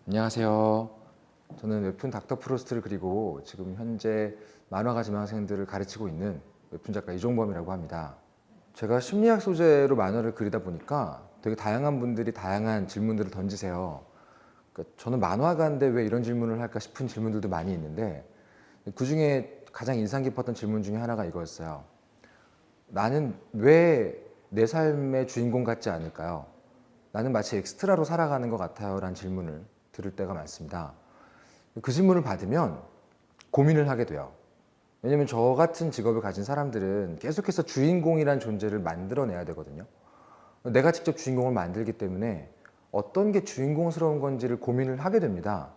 안녕하세요. 저는 웹툰 닥터 프로스트를 그리고 지금 현재 만화가 지망생들을 가르치고 있는 웹툰 작가 이종범이라고 합니다. 제가 심리학 소재로 만화를 그리다 보니까 되게 다양한 분들이 다양한 질문들을 던지세요. 그러니까 저는 만화가인데 왜 이런 질문을 할까 싶은 질문들도 많이 있는데 그 중에 가장 인상 깊었던 질문 중에 하나가 이거였어요. 나는 왜 내 삶의 주인공 같지 않을까요? 나는 마치 엑스트라로 살아가는 것 같아요 라는 질문을 들을 때가 많습니다. 그 질문을 받으면 고민을 하게 돼요. 왜냐면 저 같은 직업을 가진 사람들은 계속해서 주인공이란 존재를 만들어내야 되거든요. 내가 직접 주인공을 만들기 때문에 어떤 게 주인공스러운 건지를 고민을 하게 됩니다.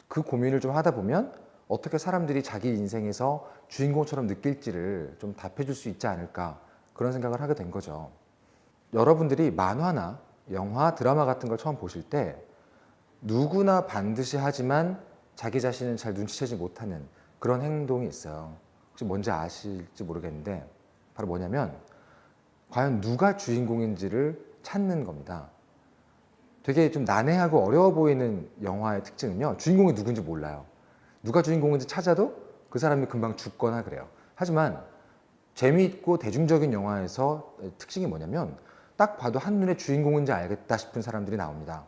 그 고민을 좀 하다 보면 어떻게 사람들이 자기 인생에서 주인공처럼 느낄지를 좀 답해줄 수 있지 않을까, 그런 생각을 하게 된 거죠. 여러분들이 만화나 영화, 드라마 같은 걸 처음 보실 때 누구나 반드시 하지만 자기 자신은 잘 눈치채지 못하는 그런 행동이 있어요. 혹시 뭔지 아실지 모르겠는데 바로 뭐냐면 과연 누가 주인공인지를 찾는 겁니다. 되게 좀 난해하고 어려워 보이는 영화의 특징은요, 주인공이 누군지 몰라요. 누가 주인공인지 찾아도 그 사람이 금방 죽거나 그래요. 하지만 재미있고 대중적인 영화에서 특징이 뭐냐면 딱 봐도 한눈에 주인공인지 알겠다 싶은 사람들이 나옵니다.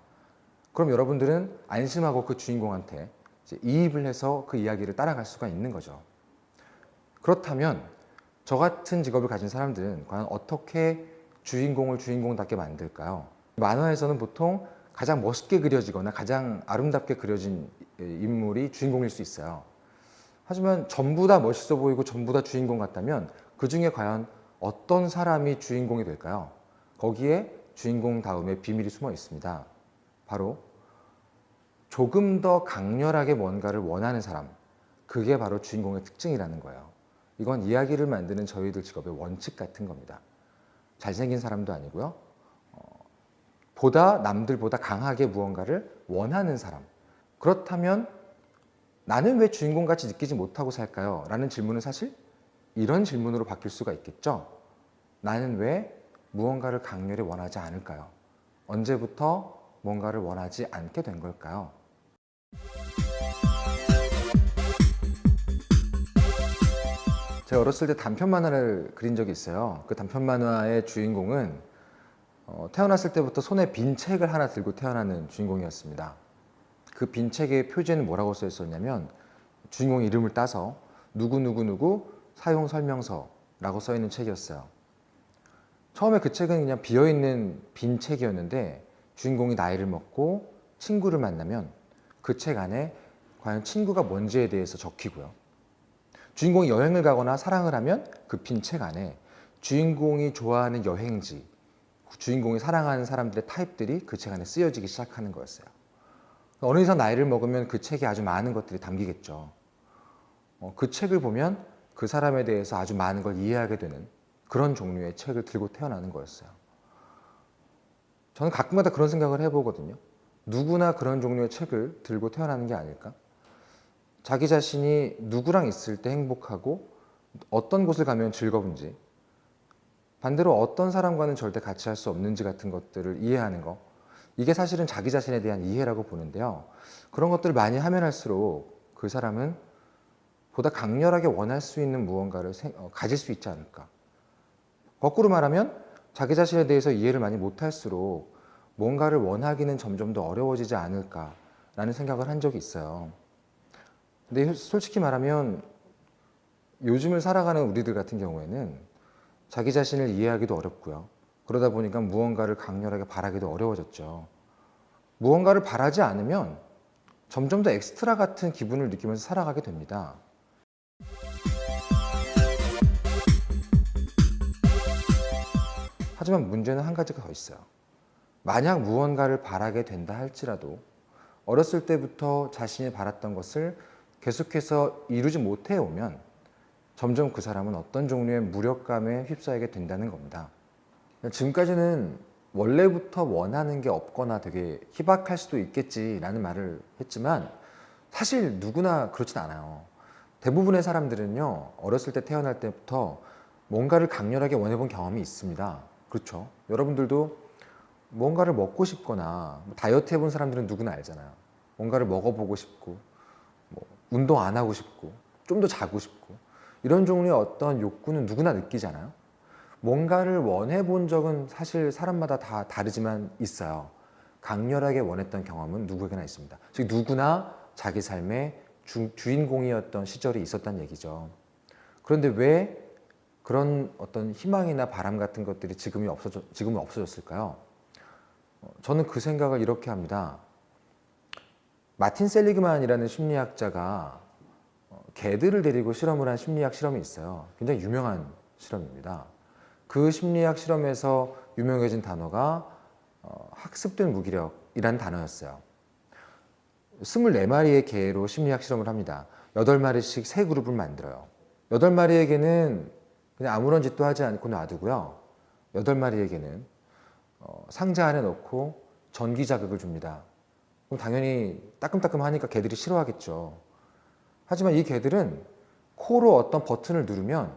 그럼 여러분들은 안심하고 그 주인공한테 이입을 해서 그 이야기를 따라갈 수가 있는 거죠. 그렇다면 저 같은 직업을 가진 사람들은 과연 어떻게 주인공을 주인공답게 만들까요? 만화에서는 보통 가장 멋있게 그려지거나 가장 아름답게 그려진 인물이 주인공일 수 있어요. 하지만 전부 다 멋있어 보이고 전부 다 주인공 같다면 그 중에 과연 어떤 사람이 주인공이 될까요? 거기에 주인공 다음에 비밀이 숨어 있습니다. 바로 조금 더 강렬하게 뭔가를 원하는 사람, 그게 바로 주인공의 특징이라는 거예요. 이건 이야기를 만드는 저희들 직업의 원칙 같은 겁니다. 잘생긴 사람도 아니고요. 보다 남들보다 강하게 무언가를 원하는 사람. 그렇다면 나는 왜 주인공같이 느끼지 못하고 살까요? 라는 질문은 사실 이런 질문으로 바뀔 수가 있겠죠. 나는 왜 무언가를 강렬히 원하지 않을까요? 언제부터 뭔가를 원하지 않게 된 걸까요? 제가 어렸을 때 단편 만화를 그린 적이 있어요. 그 단편 만화의 주인공은 태어났을 때부터 손에 빈 책을 하나 들고 태어나는 주인공이었습니다. 그 빈 책의 표지에는 뭐라고 써 있었냐면 주인공 이름을 따서 누구누구누구 사용 설명서라고 써 있는 책이었어요. 처음에 그 책은 그냥 비어있는 빈 책이었는데 주인공이 나이를 먹고 친구를 만나면 그 책 안에 과연 친구가 뭔지에 대해서 적히고요. 주인공이 여행을 가거나 사랑을 하면 그 빈 책 안에 주인공이 좋아하는 여행지, 주인공이 사랑하는 사람들의 타입들이 그 책 안에 쓰여지기 시작하는 거였어요. 어느 이상 나이를 먹으면 그 책에 아주 많은 것들이 담기겠죠. 그 책을 보면 그 사람에 대해서 아주 많은 걸 이해하게 되는 그런 종류의 책을 들고 태어나는 거였어요. 저는 가끔가다 그런 생각을 해보거든요. 누구나 그런 종류의 책을 들고 태어나는 게 아닐까? 자기 자신이 누구랑 있을 때 행복하고 어떤 곳을 가면 즐거운지, 반대로 어떤 사람과는 절대 같이 할 수 없는지 같은 것들을 이해하는 거, 이게 사실은 자기 자신에 대한 이해라고 보는데요. 그런 것들을 많이 하면 할수록 그 사람은 보다 강렬하게 원할 수 있는 무언가를 가질 수 있지 않을까. 거꾸로 말하면 자기 자신에 대해서 이해를 많이 못할수록 뭔가를 원하기는 점점 더 어려워지지 않을까라는 생각을 한 적이 있어요. 근데 솔직히 말하면 요즘을 살아가는 우리들 같은 경우에는 자기 자신을 이해하기도 어렵고요. 그러다 보니까 무언가를 강렬하게 바라기도 어려워졌죠. 무언가를 바라지 않으면 점점 더 엑스트라 같은 기분을 느끼면서 살아가게 됩니다. 하지만 문제는 한 가지가 더 있어요. 만약 무언가를 바라게 된다 할지라도 어렸을 때부터 자신이 바랐던 것을 계속해서 이루지 못해 오면 점점 그 사람은 어떤 종류의 무력감에 휩싸이게 된다는 겁니다. 지금까지는 원래부터 원하는 게 없거나 되게 희박할 수도 있겠지라는 말을 했지만 사실 누구나 그렇진 않아요. 대부분의 사람들은요, 어렸을 때 태어날 때부터 뭔가를 강렬하게 원해본 경험이 있습니다. 그렇죠? 여러분들도 뭔가를 먹고 싶거나 다이어트 해본 사람들은 누구나 알잖아요. 뭔가를 먹어보고 싶고, 운동 안 하고 싶고, 좀 더 자고 싶고, 이런 종류의 어떤 욕구는 누구나 느끼잖아요. 뭔가를 원해 본 적은 사실 사람마다 다 다르지만 있어요. 강렬하게 원했던 경험은 누구에게나 있습니다. 즉 누구나 자기 삶의 주인공이었던 시절이 있었다는 얘기죠. 그런데 왜 그런 어떤 희망이나 바람 같은 것들이 지금은 없어졌을까요? 저는 그 생각을 이렇게 합니다. 마틴 셀리그만이라는 심리학자가 개들을 데리고 실험을 한 심리학 실험이 있어요. 굉장히 유명한 실험입니다. 그 심리학 실험에서 유명해진 단어가 학습된 무기력이라는 단어였어요. 24마리의 개로 심리학 실험을 합니다. 8마리씩 세 그룹을 만들어요. 8마리의 개는 그냥 아무런 짓도 하지 않고 놔두고요. 8마리의 개는 상자 안에 넣고 전기 자극을 줍니다. 그럼 당연히 따끔따끔하니까 개들이 싫어하겠죠. 하지만 이 개들은 코로 어떤 버튼을 누르면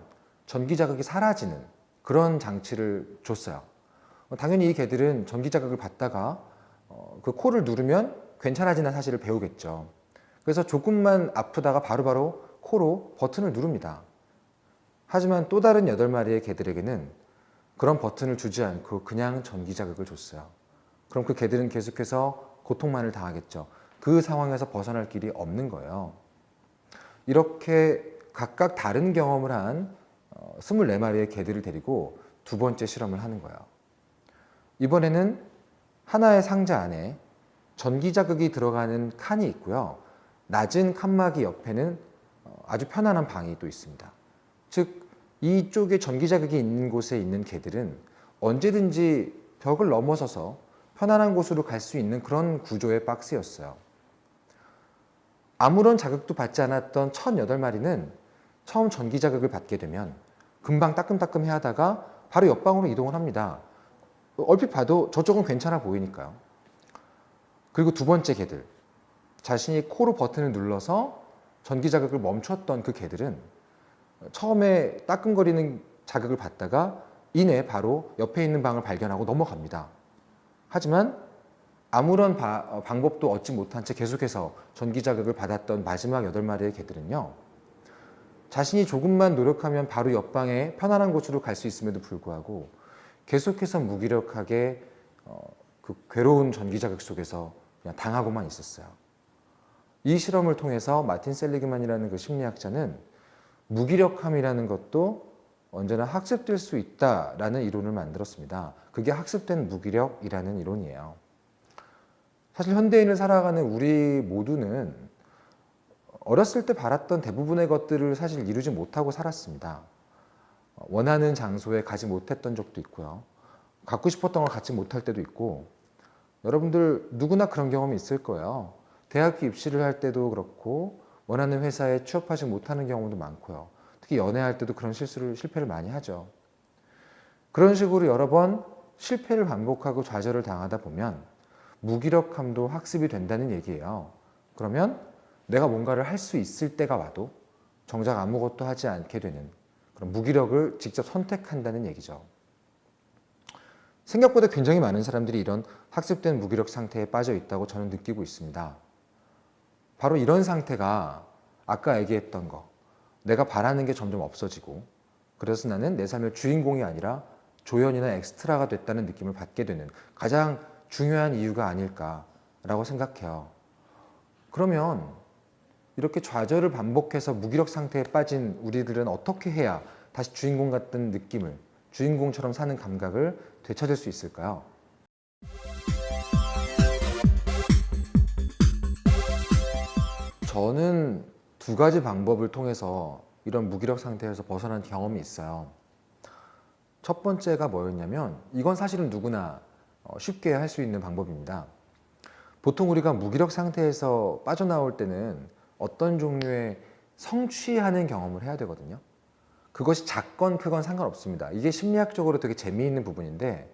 전기 자극이 사라지는 그런 장치를 줬어요. 당연히 이 개들은 전기 자극을 받다가 그 코를 누르면 괜찮아지는 사실을 배우겠죠. 그래서 조금만 아프다가 바로바로 코로 버튼을 누릅니다. 하지만 또 다른 8마리의 개들에게는 그런 버튼을 주지 않고 그냥 전기 자극을 줬어요. 그럼 그 개들은 계속해서 고통만을 당하겠죠. 그 상황에서 벗어날 길이 없는 거예요. 이렇게 각각 다른 경험을 한 24마리의 개들을 데리고 두 번째 실험을 하는 거예요. 이번에는 하나의 상자 안에 전기 자극이 들어가는 칸이 있고요. 낮은 칸막이 옆에는 아주 편안한 방이 또 있습니다. 즉 이쪽에 전기 자극이 있는 곳에 있는 개들은 언제든지 벽을 넘어서서 편안한 곳으로 갈 수 있는 그런 구조의 박스였어요. 아무런 자극도 받지 않았던 1008마리는 처음 전기 자극을 받게 되면 금방 따끔따끔해 하다가 바로 옆방으로 이동을 합니다. 얼핏 봐도 저쪽은 괜찮아 보이니까요. 그리고 두 번째 개들, 자신이 코로 버튼을 눌러서 전기 자극을 멈췄던 그 개들은 처음에 따끔거리는 자극을 받다가 이내 바로 옆에 있는 방을 발견하고 넘어갑니다. 하지만 아무런 방법도 얻지 못한 채 계속해서 전기 자극을 받았던 마지막 8마리의 개들은요, 자신이 조금만 노력하면 바로 옆방에 편안한 곳으로 갈 수 있음에도 불구하고 계속해서 무기력하게 그 괴로운 전기 자극 속에서 그냥 당하고만 있었어요. 이 실험을 통해서 마틴 셀리그만이라는 그 심리학자는 무기력함이라는 것도 언제나 학습될 수 있다라는 이론을 만들었습니다. 그게 학습된 무기력이라는 이론이에요. 사실 현대인을 살아가는 우리 모두는 어렸을 때 바랐던 대부분의 것들을 사실 이루지 못하고 살았습니다. 원하는 장소에 가지 못했던 적도 있고요. 갖고 싶었던 걸 갖지 못할 때도 있고, 여러분들 누구나 그런 경험이 있을 거예요. 대학교 입시를 할 때도 그렇고 원하는 회사에 취업하지 못하는 경우도 많고요. 특히 연애할 때도 그런 실패를 많이 하죠. 그런 식으로 여러 번 실패를 반복하고 좌절을 당하다 보면 무기력함도 학습이 된다는 얘기예요. 그러면 내가 뭔가를 할 수 있을 때가 와도 정작 아무것도 하지 않게 되는 그런 무기력을 직접 선택한다는 얘기죠. 생각보다 굉장히 많은 사람들이 이런 학습된 무기력 상태에 빠져 있다고 저는 느끼고 있습니다. 바로 이런 상태가 아까 얘기했던 거, 내가 바라는 게 점점 없어지고 그래서 나는 내 삶의 주인공이 아니라 조연이나 엑스트라가 됐다는 느낌을 받게 되는 가장 중요한 이유가 아닐까라고 생각해요. 그러면 이렇게 좌절을 반복해서 무기력 상태에 빠진 우리들은 어떻게 해야 다시 주인공 같은 느낌을, 주인공처럼 사는 감각을 되찾을 수 있을까요? 저는 두 가지 방법을 통해서 이런 무기력 상태에서 벗어난 경험이 있어요. 첫 번째가 뭐였냐면, 이건 사실은 누구나 쉽게 할 수 있는 방법입니다. 보통 우리가 무기력 상태에서 빠져나올 때는 어떤 종류의 성취하는 경험을 해야 되거든요. 그것이 작건 크건 상관없습니다. 이게 심리학적으로 되게 재미있는 부분인데,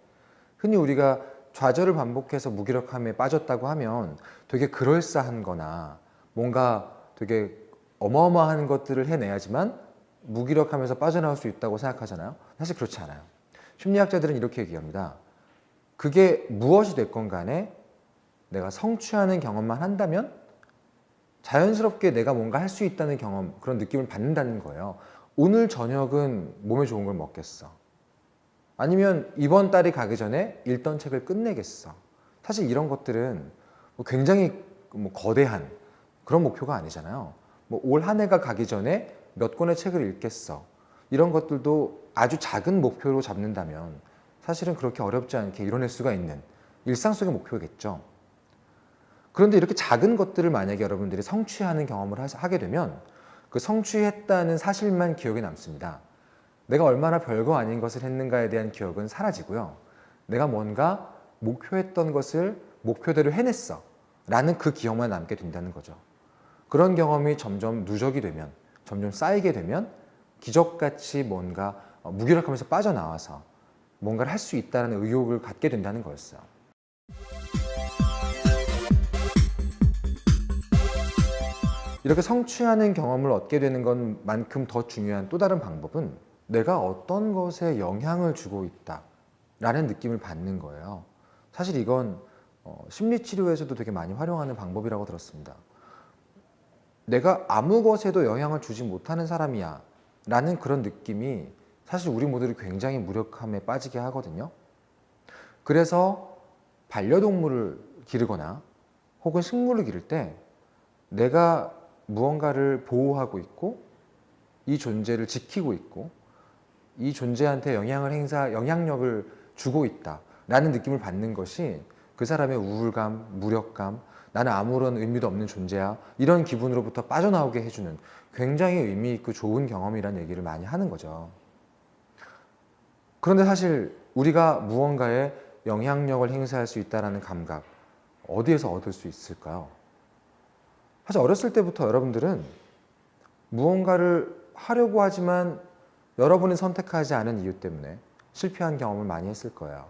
흔히 우리가 좌절을 반복해서 무기력함에 빠졌다고 하면 되게 그럴싸한 거나 뭔가 되게 어마어마한 것들을 해내야지만 무기력함에서 빠져나올 수 있다고 생각하잖아요. 사실 그렇지 않아요. 심리학자들은 이렇게 얘기합니다. 그게 무엇이 됐건 간에 내가 성취하는 경험만 한다면 자연스럽게 내가 뭔가 할 수 있다는 경험, 그런 느낌을 받는다는 거예요. 오늘 저녁은 몸에 좋은 걸 먹겠어. 아니면 이번 달이 가기 전에 읽던 책을 끝내겠어. 사실 이런 것들은 굉장히 거대한 그런 목표가 아니잖아요. 올 한 해가 가기 전에 몇 권의 책을 읽겠어. 이런 것들도 아주 작은 목표로 잡는다면 사실은 그렇게 어렵지 않게 이뤄낼 수가 있는 일상 속의 목표겠죠. 그런데 이렇게 작은 것들을 만약에 여러분들이 성취하는 경험을 하게 되면 그 성취했다는 사실만 기억에 남습니다. 내가 얼마나 별거 아닌 것을 했는가에 대한 기억은 사라지고요. 내가 뭔가 목표했던 것을 목표대로 해냈어 라는 그 기억만 남게 된다는 거죠. 그런 경험이 점점 누적이 되면, 점점 쌓이게 되면 기적같이 뭔가 무기력하면서 빠져나와서 뭔가를 할 수 있다는 의욕을 갖게 된다는 거였어요. 이렇게 성취하는 경험을 얻게 되는 것만큼 더 중요한 또 다른 방법은 내가 어떤 것에 영향을 주고 있다라는 느낌을 받는 거예요. 사실 이건 심리치료에서도 되게 많이 활용하는 방법이라고 들었습니다. 내가 아무 것에도 영향을 주지 못하는 사람이야 라는 그런 느낌이 사실 우리 모두를 굉장히 무력함에 빠지게 하거든요. 그래서 반려동물을 기르거나 혹은 식물을 기를 때 내가 무언가를 보호하고 있고 이 존재를 지키고 있고 이 존재한테 영향력을 주고 있다라는 느낌을 받는 것이 그 사람의 우울감, 무력감, 나는 아무런 의미도 없는 존재야 이런 기분으로부터 빠져나오게 해주는 굉장히 의미 있고 좋은 경험이라는 얘기를 많이 하는 거죠. 그런데 사실 우리가 무언가에 영향력을 행사할 수 있다는 감각 어디에서 얻을 수 있을까요? 사실 어렸을 때부터 여러분들은 무언가를 하려고 하지만 여러분이 선택하지 않은 이유 때문에 실패한 경험을 많이 했을 거예요.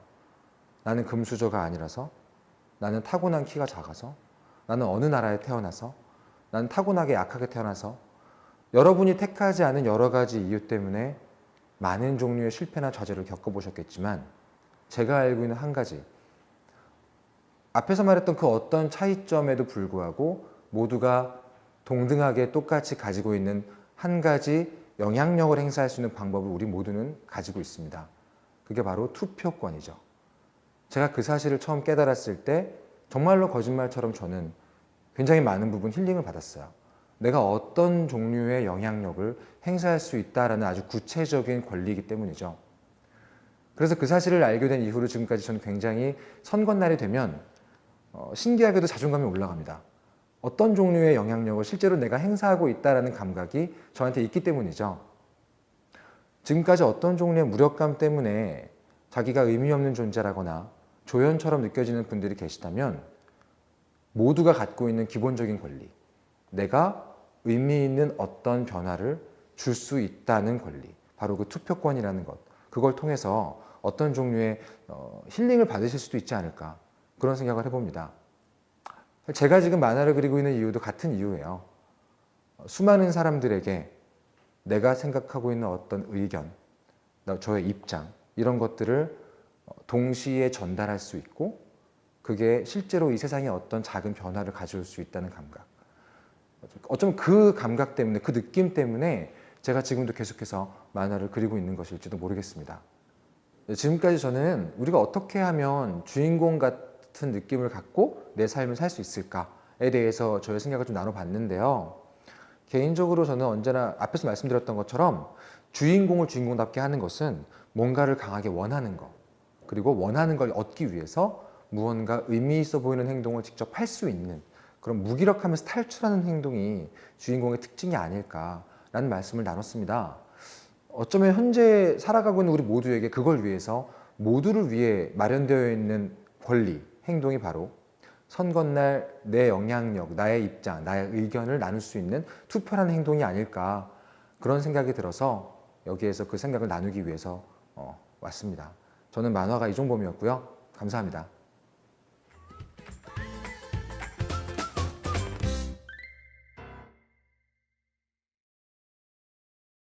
나는 금수저가 아니라서, 나는 타고난 키가 작아서, 나는 어느 나라에 태어나서, 나는 타고나게 약하게 태어나서, 여러분이 택하지 않은 여러 가지 이유 때문에 많은 종류의 실패나 좌절을 겪어보셨겠지만 제가 알고 있는 한 가지, 앞에서 말했던 그 어떤 차이점에도 불구하고 모두가 동등하게 똑같이 가지고 있는 한 가지 영향력을 행사할 수 있는 방법을 우리 모두는 가지고 있습니다. 그게 바로 투표권이죠. 제가 그 사실을 처음 깨달았을 때 정말로 거짓말처럼 저는 굉장히 많은 부분 힐링을 받았어요. 내가 어떤 종류의 영향력을 행사할 수 있다라는 아주 구체적인 권리이기 때문이죠. 그래서 그 사실을 알게 된 이후로 지금까지 저는 굉장히 선거날이 되면 신기하게도 자존감이 올라갑니다. 어떤 종류의 영향력을 실제로 내가 행사하고 있다는 감각이 저한테 있기 때문이죠. 지금까지 어떤 종류의 무력감 때문에 자기가 의미 없는 존재라거나 조연처럼 느껴지는 분들이 계시다면 모두가 갖고 있는 기본적인 권리, 내가 의미 있는 어떤 변화를 줄 수 있다는 권리, 바로 그 투표권이라는 것, 그걸 통해서 어떤 종류의 힐링을 받으실 수도 있지 않을까 그런 생각을 해봅니다. 제가 지금 만화를 그리고 있는 이유도 같은 이유예요. 수많은 사람들에게 내가 생각하고 있는 어떤 의견, 저의 입장 이런 것들을 동시에 전달할 수 있고 그게 실제로 이 세상에 어떤 작은 변화를 가져올 수 있다는 감각. 어쩌면 그 감각 때문에, 그 느낌 때문에 제가 지금도 계속해서 만화를 그리고 있는 것일지도 모르겠습니다. 지금까지 저는 우리가 어떻게 하면 주인공 같은 느낌을 갖고 내 삶을 살 수 있을까에 대해서 저의 생각을 좀 나눠봤는데요. 개인적으로 저는 언제나 앞에서 말씀드렸던 것처럼 주인공을 주인공답게 하는 것은 뭔가를 강하게 원하는 것, 그리고 원하는 걸 얻기 위해서 무언가 의미 있어 보이는 행동을 직접 할 수 있는 그런 무기력하면서 탈출하는 행동이 주인공의 특징이 아닐까라는 말씀을 나눴습니다. 어쩌면 현재 살아가고 있는 우리 모두에게 그걸 위해서 모두를 위해 마련되어 있는 권리, 행동이 바로 선거날 내 영향력, 나의 입장, 나의 의견을 나눌 수 있는 투표라는 행동이 아닐까 그런 생각이 들어서 여기에서 그 생각을 나누기 위해서 왔습니다. 저는 만화가 이종범이었고요. 감사합니다.